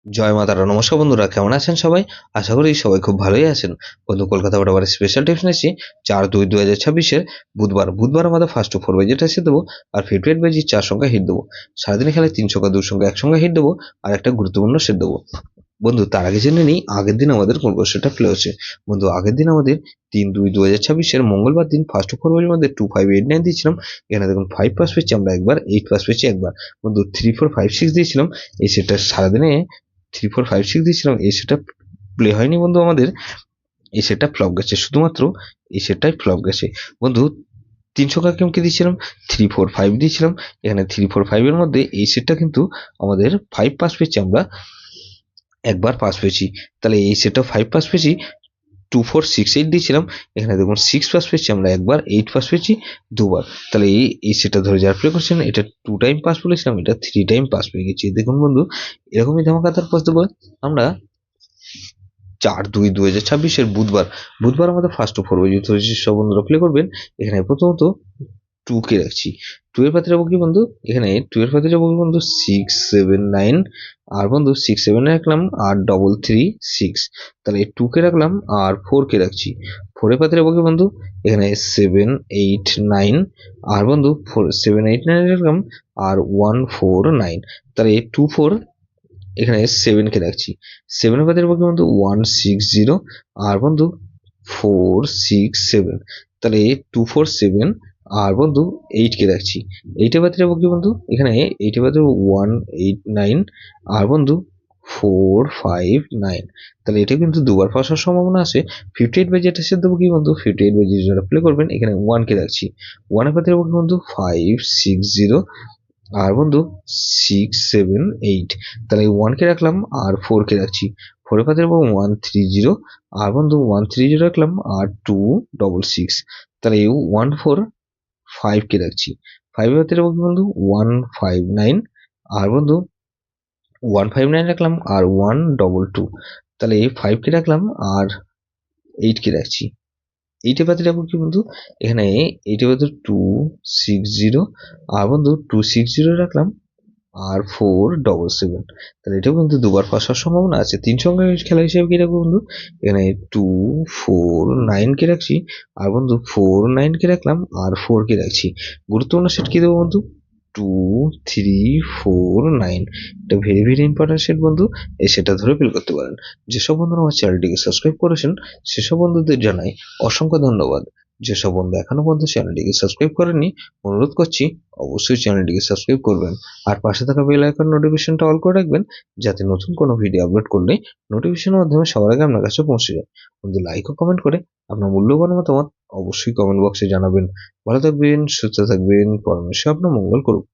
জয় মা তারা। নমস্কার বন্ধুরা, কেমন আছেন সবাই? আশা করি সবাই খুব ভালোই আছেন। বন্ধু, কলকাতা বরাবর স্পেশাল টিপস নিচ্ছি 4/2/2026 বুধবার আমাদের ফার্স্ট টু ফোর বাজিটা এসে দেবো, আর ফেভারিট বাজি 4 সংখ্যা হিট দেবো। সারাদিনে খেলায় 3 সংখ্যা 2 সংখ্যা 1 সংখ্যা হিট দেবো, আর একটা গুরুত্বপূর্ণ সেট দেবো। বন্ধু, তার আগে জেনে নিই আগের দিন আমাদের কোন কোশ্চেনটা প্লে হচ্ছে। বন্ধু, আগের দিন আমাদের 3/2/2026 মঙ্গলবার দিন ফার্স্ট টু ফোর বাজির মধ্যে 2589 দিয়েছিলাম। এখানে দেখুন 5 পাস পেয়েছি আমরা একবার, 8 পাস পেয়েছি একবার। বন্ধু, 3456 দিয়েছিলাম। এই সেটটা সারাদিনে 3456 দিয়েছিলাম। এই সেটটা প্লে হয়নি বন্ধু আমাদের। এই সেটটা ফ্লপ গেছে, শুধুমাত্র এই সেটটাই ফ্লপ গেছে। বন্ধু, 3 সংখ্যা কেমকে দিয়েছিলাম, 345 দিয়েছিলাম। এখানে 345 এর মধ্যে এই সেটটা কিন্তু আমাদের 5 পাস পেয়েছি আমরা একবার, পাস পেয়েছি। তাহলে এই সেটটা 5 পাস পেয়েছি। 2468 দিয়েছিলাম। এখানে দেখুন 6 পাস পেয়েছি আমরা একবার, 8 পাস পেয়েছি দুবার। তাহলে এই সেটটা ধরে যার প্লে করছেন, এটা 2 টাইম পাস বলেছিলাম, এটা 3 টাইম পাস পেয়ে গেছি। দেখুন বন্ধু, এরকমই ধামাকাদার পাস দেবো আমরা 4/2/2026 বুধবার আমাদের ফার্স্ট টু ফোর বাজি সব বন্ধুরা প্লে করবেন। এখানে প্রথমত 2 কে রাখছি। 2 এর পাতে যাবো কি বন্ধু, এখানে 2 এর পাতে যাবো কি বন্ধু 679, আর বন্ধু 6 7 এ রাখলাম আর 336। তাহলে 2 কে রাখলাম আর 4 কে রাখছি। 4 এর পাতে যাবো কি বন্ধু, এখানে 789, আর বন্ধু 789 রাখলাম আর 149। তাহলে 24 এখানে 7 কে রাখছি। 7 এর পাতে যাবো কি বন্ধু 160, আর বন্ধু 467। তাহলে 247, আর বন্ধু 8 কে রাখছি। 8 এর পাতে যাবো কি বন্ধু, এখানে 8 এর পাতে 189, আর বন্ধু 459। তাহলে এটা কিন্তু দুবার পাস হওয়ার সম্ভাবনা আছে। 58 বাই যেটা সেট দেবো কি বন্ধু, 58 বাই যেটা প্লে করবেন, এখানে 1 কে রাখছি। 1 এর পাতে যাবো কি বন্ধু 560, আর বন্ধু 678। তাহলে 1 কে রাখলাম আর 4 কে রাখছি। 4 এর পাতে যাবো 130, আর বন্ধু 130 রাখলাম আর 266। তাহলে 145 কে রাখছি। 5 এর পাতে যাবো কি বন্ধু 159, আর বন্ধু 159 রাখলাম আর 122। তাহলে 5 কে রাখলাম আর 8 কে রাখছি। 8 এর পাতে যাবো কি বন্ধু, এখানে 8 এর পাতে 260, আর বন্ধু 260 রাখলাম আর 477। তাহলে এটাও কিন্তু দুবার পাস হওয়ার সম্ভাবনা আছে। 3 সংখ্যার খেলা হিসেবে কি রাখবো বন্ধু, এখানে 249 কে রাখছি, আর বন্ধু 49 কে রাখলাম আর 4 কে রাখছি। গুরুত্বপূর্ণ সেট কি দেবো বন্ধু, 2349। এটা ভেরি ভেরি ইম্পর্টেন্ট সেট বন্ধু। এই সেটটা ধরে ফিল করতে পারেন। যেসব বন্ধুরা আমার চ্যানেলটিকে সাবস্ক্রাইব করেছেন, সেসব বন্ধুদের জানাই অসংখ্য ধন্যবাদ। যেসব বন্ধু এখনো পর্যন্ত চ্যানেলটিকে সাবস্ক্রাইব করেননি, অনুরোধ করছি অবশ্যই চ্যানেলটিকে সাবস্ক্রাইব করবেন, আর পাশে থাকা বেল আইকন নোটিফিকেশনটা অল করে রাখবেন, যাতে নতুন কোনো ভিডিও আপলোড করলে নোটিফিকেশনের মাধ্যমে সবার আগে আপনার কাছে পৌঁছে যায়। বন্ধু, লাইক ও কমেন্ট করে আপনার মূল্যবান মতামত অবশ্যই কমেন্ট বক্সে জানাবেন। ভালো থাকবেন, সুস্থ থাকবেন, পরমেশ্বর আপনার মঙ্গল করুক।